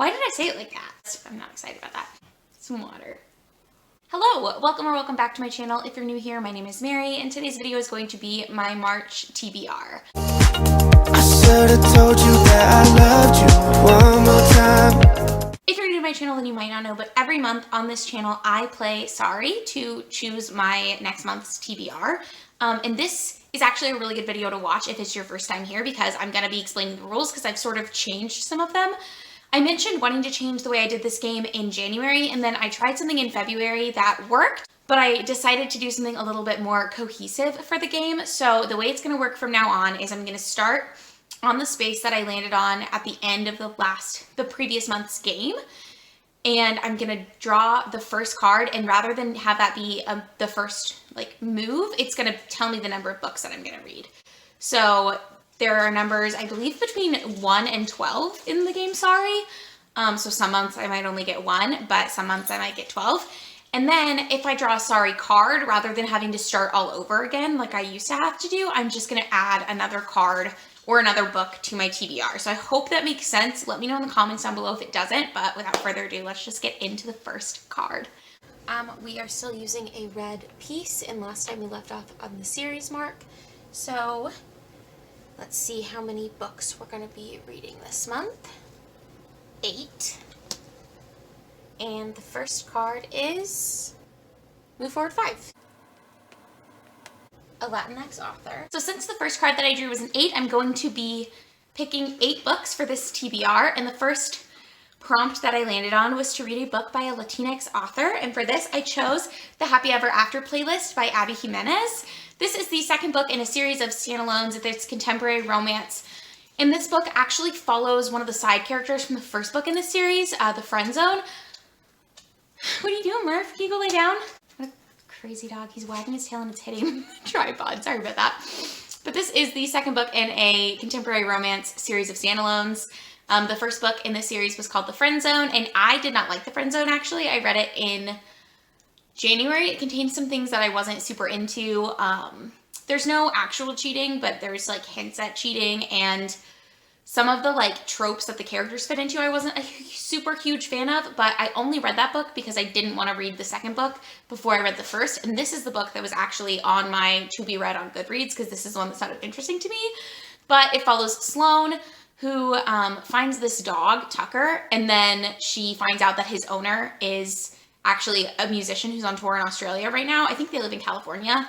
Why did I say it like that? I'm not excited about that. Some water. Hello, welcome back to my channel. If you're new here, my name is Mary, and today's video is going to be my March TBR. I should have told you that I loved you one more time. If you're new to my channel, then you might not know, but every month on this channel, I play Sorry to choose my next month's TBR. And this is actually a really good video to watch if it's your first time here, because I'm going to be explaining the rules because I've sort of changed some of them. I mentioned wanting to change the way I did this game in January, and then I tried something in February that worked, but I decided to do something a little bit more cohesive for the game. So the way it's going to work from now on is I'm going to start on the space that I landed on at the end of the previous month's game. And I'm going to draw the first card, and rather than have that be the first move, it's going to tell me the number of books that I'm going to read. So there are numbers, I believe, between 1 and 12 in the game Sorry. So some months I might only get 1, but some months I might get 12. And then if I draw a Sorry card, rather than having to start all over again like I used to have to do, I'm just going to add another card or another book to my TBR. So I hope that makes sense. Let me know in the comments down below if it doesn't, but without further ado, let's just get into the first card. We are still using a red piece, and last time we left off on the series mark. So let's see how many books we're going to be reading this month. 8. And the first card is Move Forward 5. A Latinx author. So since the first card that I drew was an 8, I'm going to be picking 8 books for this TBR, and the first prompt that I landed on was to read a book by a Latinx author, and for this I chose the Happy Ever After playlist by Abby Jimenez. This is the second book in a series of standalones. It's contemporary romance, and this book actually follows one of the side characters from the first book in the series, The Friend Zone. What are you doing, Murph? Can you go lay down? What a crazy dog. He's wagging his tail and it's hitting the tripod. Sorry about that. But this is the second book in a contemporary romance series of standalones. The first book in the series was called The Friend Zone, and I did not like The Friend Zone, actually. I read it in January. It contains some things that I wasn't super into. There's no actual cheating, but there's hints at cheating, and some of the tropes that the characters fit into I wasn't a super huge fan of, but I only read that book because I didn't want to read the second book before I read the first, and this is the book that was actually on my to be read on Goodreads because this is the one that sounded interesting to me. But it follows Sloane, who finds this dog, Tucker, and then she finds out that his owner is actually a musician who's on tour in Australia right now. I think they live in California.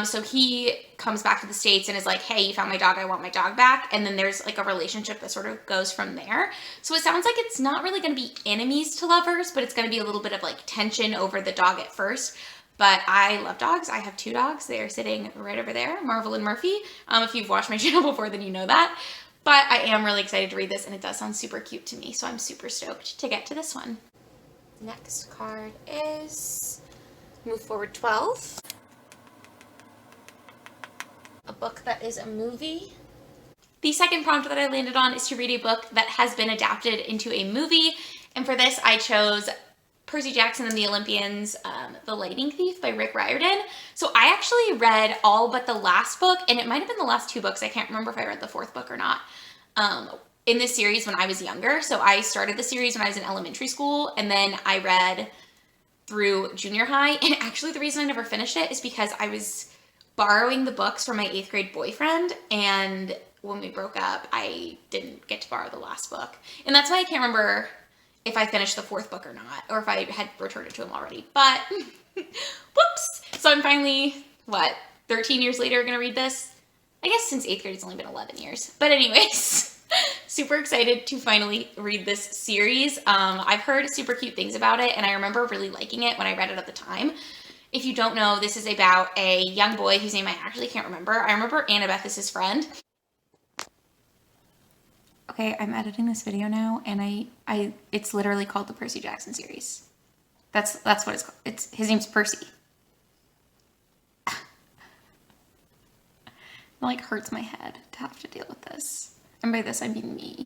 So he comes back to the States and is like, hey, you found my dog, I want my dog back. And then there's a relationship that sort of goes from there. So it sounds like it's not really going to be enemies to lovers, but it's going to be a little bit of tension over the dog at first. But I love dogs. I have 2 dogs. They are sitting right over there, Marvel and Murphy. If you've watched my channel before, then you know that. But I am really excited to read this, and it does sound super cute to me, so I'm super stoked to get to this one. Next card is Move Forward 12. A book that is a movie. The second prompt that I landed on is to read a book that has been adapted into a movie, and for this I chose Percy Jackson and the Olympians, The Lightning Thief by Rick Riordan. So I actually read all but the last book, and it might have been the last 2 books. I can't remember if I read the 4th book or not, in this series when I was younger. So I started the series when I was in elementary school, and then I read through junior high. And actually the reason I never finished it is because I was borrowing the books from my 8th grade boyfriend, and when we broke up, I didn't get to borrow the last book. And that's why I can't remember if I finished the 4th book or not, or if I had returned it to him already, but whoops. So I'm finally, 13 years later gonna read this? I guess since 8th grade it's only been 11 years. But anyways, super excited to finally read this series. I've heard super cute things about it, and I remember really liking it when I read it at the time. If you don't know, this is about a young boy whose name I actually can't remember. I remember Annabeth is his friend. Okay, I'm editing this video now, and it's literally called the Percy Jackson series. That's what it's called. His name's Percy. It hurts my head to have to deal with this. And by this I mean me.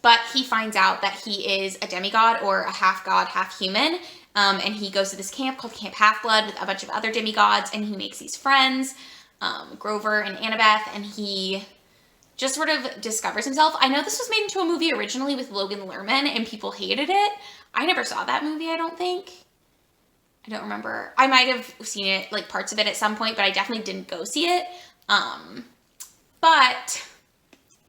But he finds out that he is a demigod, or a half god, half human. And he goes to this camp called Camp Half-Blood with a bunch of other demigods, and he makes these friends, Grover and Annabeth, and he just sort of discovers himself. I know this was made into a movie originally with Logan Lerman and people hated it. I never saw that movie, I don't think. I don't remember. I might have seen it, like parts of it at some point, but I definitely didn't go see it. But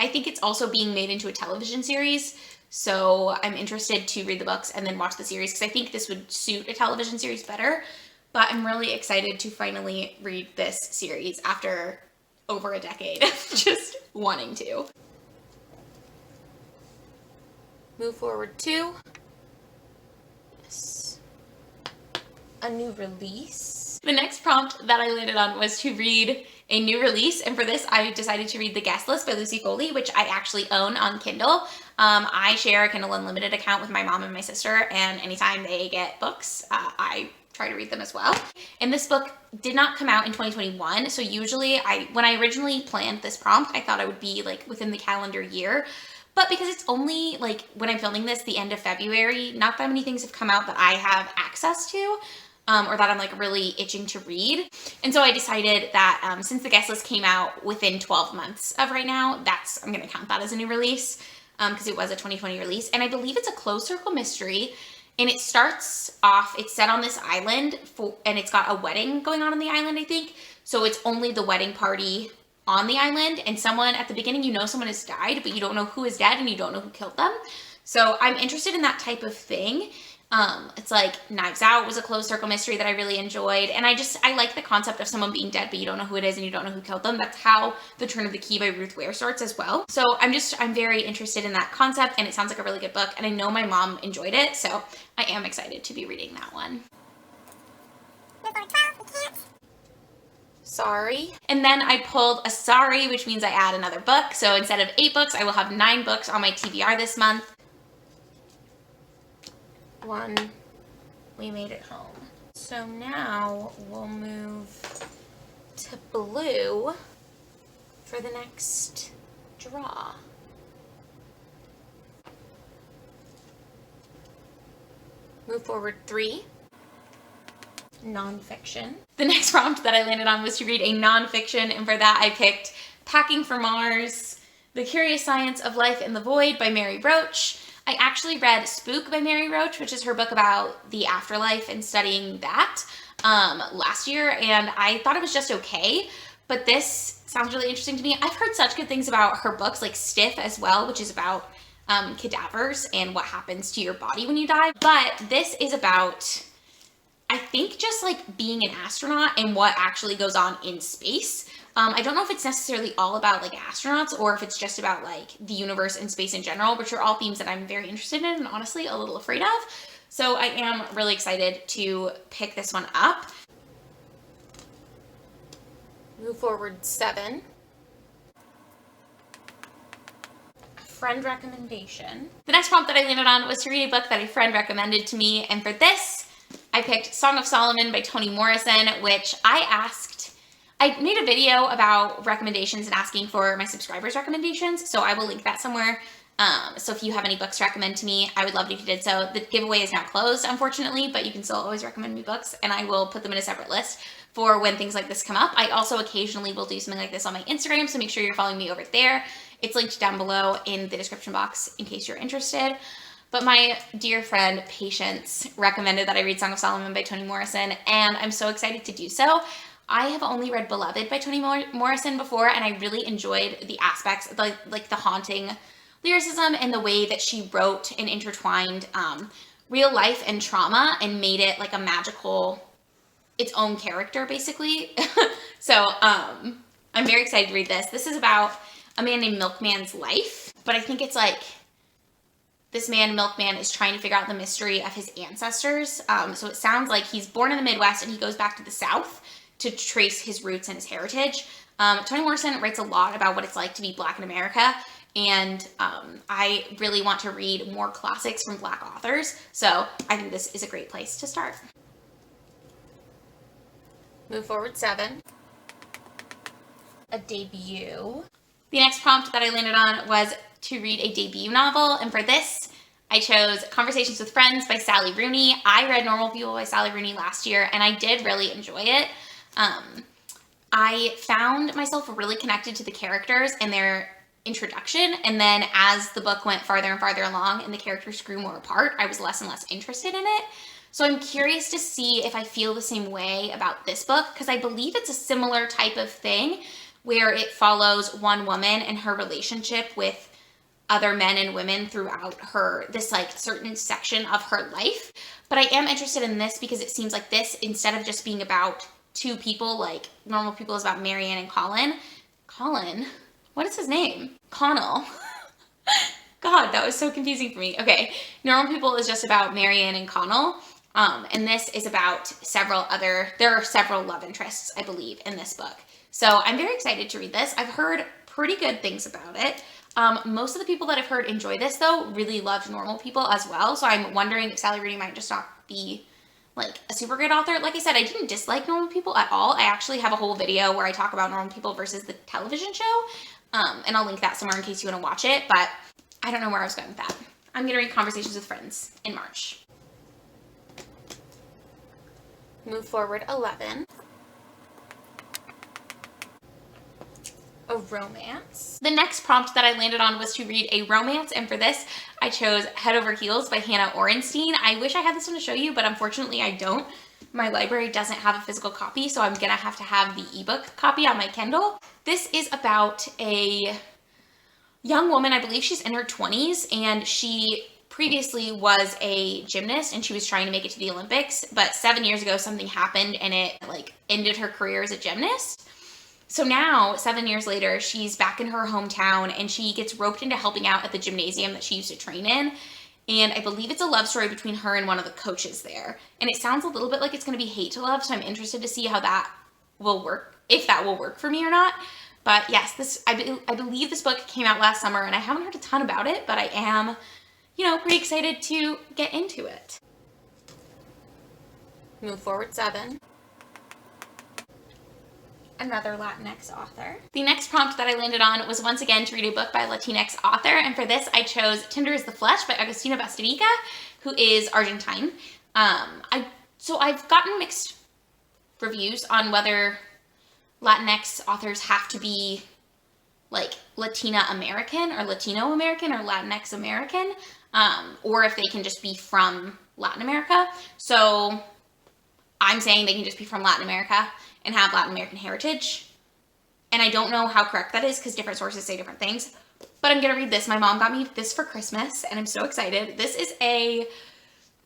I think it's also being made into a television series. So I'm interested to read the books and then watch the series because I think this would suit a television series better. But I'm really excited to finally read this series after over a decade of just wanting to. Move forward 2. Yes. A new release. The next prompt that I landed on was to read a new release, and for this I decided to read The Guest List by Lucy Foley, which I actually own on Kindle. I share a Kindle Unlimited account with my mom and my sister, and anytime they get books, I try to read them as well. And this book did not come out in 2021, so usually when I originally planned this prompt, I thought it would be like within the calendar year. But because it's only like when I'm filming this, the end of February, not that many things have come out that I have access to. Or that I'm like really itching to read. And so I decided that since The Guest List came out within 12 months of right now, I'm gonna count that as a new release because it was a 2020 release. And I believe it's a closed circle mystery. And it starts off, it's set on this island and it's got a wedding going on the island, I think. So it's only the wedding party on the island, and someone at the beginning, you know someone has died, but you don't know who is dead and you don't know who killed them. So I'm interested in that type of thing. It's like Knives Out was a closed circle mystery that I really enjoyed. And I like the concept of someone being dead, but you don't know who it is and you don't know who killed them. That's how The Turn of the Key by Ruth Ware starts as well. So I'm very interested in that concept, and it sounds like a really good book. And I know my mom enjoyed it, so I am excited to be reading that one. Sorry. And then I pulled a sorry, which means I add another book. So instead of 8 books, I will have 9 books on my TBR this month. 1, we made it home. So now we'll move to blue for the next draw. Move forward 3. Nonfiction. The next prompt that I landed on was to read a nonfiction, and for that I picked Packing for Mars, The Curious Science of Life in the Void by Mary Roach. I actually read Spook by Mary Roach, which is her book about the afterlife and studying that, last year, and I thought it was just okay, but this sounds really interesting to me. I've heard such good things about her books, like Stiff as well, which is about cadavers and what happens to your body when you die, but this is about, I think, just like being an astronaut and what actually goes on in space. I don't know if it's necessarily all about like astronauts or if it's just about like the universe and space in general, which are all themes that I'm very interested in and honestly a little afraid of. So I am really excited to pick this one up. Move forward 7. A friend recommendation. The next prompt that I landed on was to read a book that a friend recommended to me, and for this, I picked Song of Solomon by Toni Morrison, which I made a video about recommendations and asking for my subscribers' recommendations, so I will link that somewhere. So if you have any books to recommend to me, I would love it if you did so. The giveaway is now closed, unfortunately, but you can still always recommend me books, and I will put them in a separate list for when things like this come up. I also occasionally will do something like this on my Instagram, so make sure you're following me over there. It's linked down below in the description box in case you're interested. But my dear friend Patience recommended that I read Song of Solomon by Toni Morrison, and I'm so excited to do so. I have only read Beloved by Toni Morrison before, and I really enjoyed the aspects, like the haunting lyricism and the way that she wrote and intertwined real life and trauma and made it like a magical, its own character, basically. So I'm very excited to read this. This is about a man named Milkman's life, but I think it's like this man, Milkman, is trying to figure out the mystery of his ancestors. So it sounds like he's born in the Midwest and he goes back to the South to trace his roots and his heritage. Toni Morrison writes a lot about what it's like to be Black in America, and I really want to read more classics from Black authors, so I think this is a great place to start. Move forward 7. A debut. The next prompt that I landed on was to read a debut novel, and for this, I chose Conversations with Friends by Sally Rooney. I read Normal People by Sally Rooney last year, and I did really enjoy it. I found myself really connected to the characters and their introduction, and then as the book went farther and farther along and the characters grew more apart, I was less and less interested in it. So I'm curious to see if I feel the same way about this book, because I believe it's a similar type of thing where it follows one woman and her relationship with other men and women throughout this like certain section of her life. But I am interested in this because it seems like this, instead of just being about two people, like Normal People is about Marianne and Colin, what is his name? Connell. God, that was so confusing for me. Okay, Normal People is just about Marianne and Connell. And this is about there are several love interests, I believe, in this book. So I'm very excited to read this. I've heard pretty good things about it. Most of the people that I've heard enjoy this, though, really loved Normal People as well. So I'm wondering if Sally Rooney might just not be like a super great author. Like I said, I didn't dislike Normal People at all. I actually have a whole video where I talk about Normal People versus the television show. And I'll link that somewhere in case you want to watch it. But I don't know where I was going with that. I'm going to read Conversations with Friends in March. Move forward 11. A romance. The next prompt that I landed on was to read a romance, and for this I chose Head Over Heels by Hannah Orenstein. I wish I had this one to show you, but unfortunately I don't. My library doesn't have a physical copy, so I'm gonna have to have the ebook copy on my Kindle. This is about a young woman, I believe she's in her 20s, and she previously was a gymnast and she was trying to make it to the Olympics, but 7 years ago something happened and it like ended her career as a gymnast. So now, 7 years later, she's back in her hometown and she gets roped into helping out at the gymnasium that she used to train in. And I believe it's a love story between her and one of the coaches there. And it sounds a little bit like it's going to be hate to love, so I'm interested to see how that will work, if that will work for me or not. But yes, I believe this book came out last summer and I haven't heard a ton about it, but I am, pretty excited to get into it. Move forward 7. Another Latinx author. The next prompt that I landed on was once again to read a book by a Latinx author, and for this I chose Tender is the Flesh by Agustina Bastevica, who is Argentine. So I've gotten mixed reviews on whether Latinx authors have to be like Latina American or Latino American or Latinx American, or if they can just be from Latin America. So I'm saying they can just be from Latin America and have Latin American heritage. And I don't know how correct that is because different sources say different things. But I'm going to read this. My mom got me this for Christmas and I'm so excited. This is I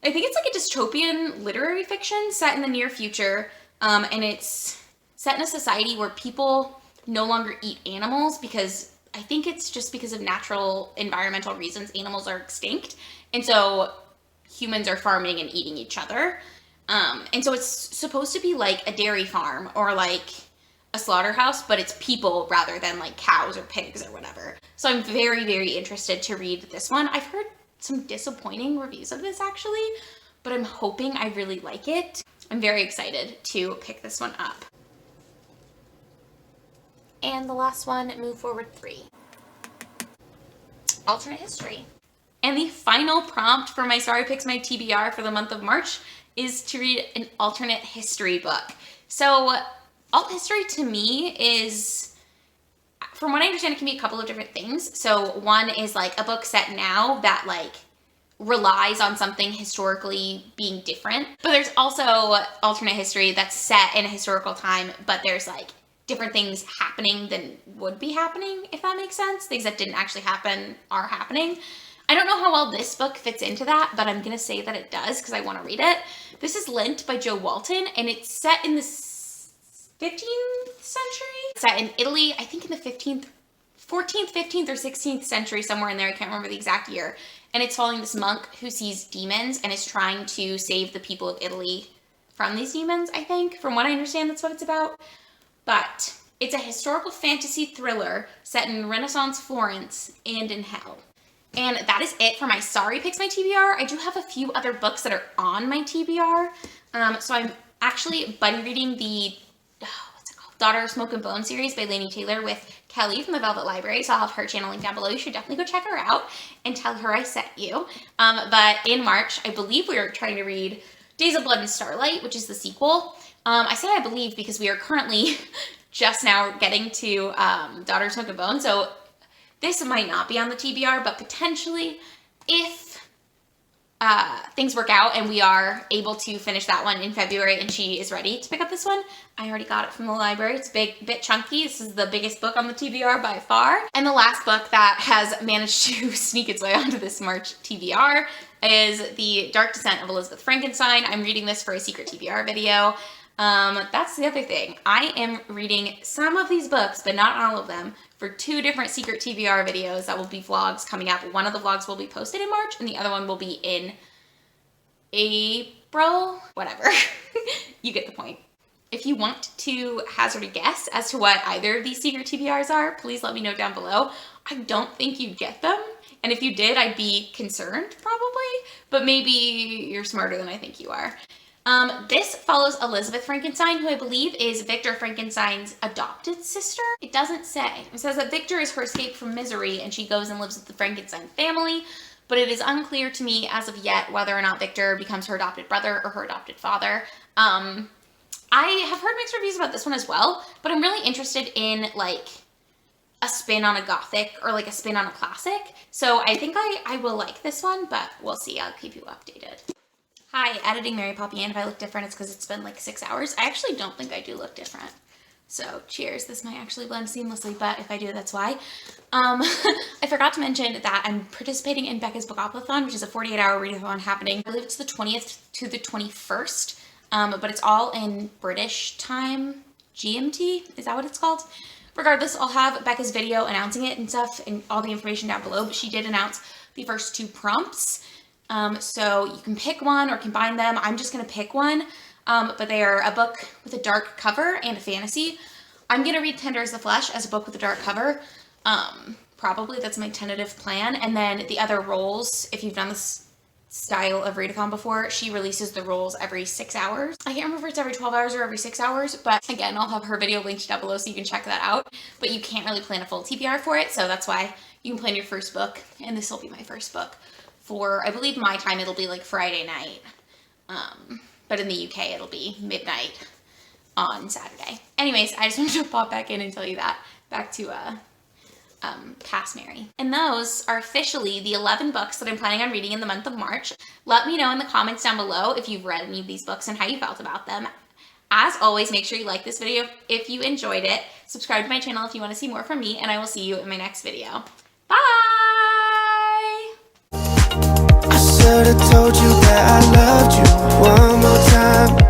think it's like a dystopian literary fiction set in the near future. And it's set in a society where people no longer eat animals because I think it's just because of natural environmental reasons. Animals are extinct. And so humans are farming and eating each other. And so it's supposed to be like a dairy farm or like a slaughterhouse, but it's people rather than like cows or pigs or whatever. So I'm very, very interested to read this one. I've heard some disappointing reviews of this actually, but I'm hoping I really like it. I'm very excited to pick this one up. And the last one, Move Forward 3. Alternate history. And the final prompt for my Sorry Picks My TBR for the month of March is to read an alternate history book. So alt history to me is, from what I understand, it can be a couple of different things. So one is like a book set now that like relies on something historically being different. But there's also alternate history that's set in a historical time, but there's like different things happening than would be happening, if that makes sense. Things that didn't actually happen are happening. I don't know how well this book fits into that, but I'm going to say that it does because I want to read it. This is Lent by Jo Walton, and it's set in the 15th century. It's set in Italy, I think in the 14th, 15th, or 16th century, somewhere in there. I can't remember the exact year. And it's following this monk who sees demons and is trying to save the people of Italy from these demons, I think. From what I understand, that's what it's about. But it's a historical fantasy thriller set in Renaissance Florence and in hell. And that is it for my Sorry Picks My TBR. I do have a few other books that are on my TBR. So I'm actually buddy reading the, what's it called? Daughter of Smoke and Bone series by Laini Taylor with Kelly from the Velvet Library. So I'll have her channel linked down below. You should definitely go check her out and tell her I sent you. But in March, I believe we are trying to read Days of Blood and Starlight, which is the sequel. I say I believe because we are currently just now getting to Daughter of Smoke and Bone. So This might not be on the TBR, but potentially if things work out and we are able to finish that one in February and she is ready to pick up this one. I already got it from the library. It's a bit chunky. This is the biggest book on the TBR by far. And the last book that has managed to sneak its way onto this March TBR is The Dark Descent of Elizabeth Frankenstein. I'm reading this for a secret TBR video. That's the other thing. I am reading some of these books, but not all of them, for 2 different secret TBR videos that will be vlogs coming up. One of the vlogs will be posted in March, and the other one will be in April, whatever. You get the point. If you want to hazard a guess as to what either of these secret TBRs are, please let me know down below. I don't think you'd get them. And if you did, I'd be concerned probably, but maybe you're smarter than I think you are. This follows Elizabeth Frankenstein, who I believe is Victor Frankenstein's adopted sister. It doesn't say. It says that Victor is her escape from misery and she goes and lives with the Frankenstein family, but it is unclear to me as of yet whether or not Victor becomes her adopted brother or her adopted father. I have heard mixed reviews about this one as well, but I'm really interested in like a spin on a gothic or like a spin on a classic. So I think I will like this one, but we'll see. I'll keep you updated. Hi, editing Mary Poppy, and if I look different, it's because it's been like 6 hours. I actually don't think I do look different. So cheers. This might actually blend seamlessly, but if I do, that's why. I forgot to mention that I'm participating in Becca's Bookopolothon, which is a 48-hour readathon happening. I believe it's the 20th to the 21st, but it's all in British time, GMT, is that what it's called? Regardless, I'll have Becca's video announcing it and stuff and all the information down below, but she did announce the first 2 prompts. So you can pick one or combine them. I'm just going to pick one, but they are a book with a dark cover and a fantasy. I'm going to read Tender as the Flesh as a book with a dark cover. Probably that's my tentative plan. And then the other roles, if you've done this style of readathon before, she releases the roles every 6 hours. I can't remember if it's every 12 hours or every 6 hours, but again, I'll have her video linked down below so you can check that out. But you can't really plan a full TBR for it, so that's why you can plan your first book, and this will be my first book. For, I believe my time, it'll be like Friday night, but in the UK, it'll be midnight on Saturday. Anyways, I just wanted to pop back in and tell you that. Back to Past Mary. And those are officially the 11 books that I'm planning on reading in the month of March. Let me know in the comments down below if you've read any of these books and how you felt about them. As always, make sure you like this video if you enjoyed it. Subscribe to my channel if you want to see more from me, and I will see you in my next video. Bye! Should've told you that I loved you one more time.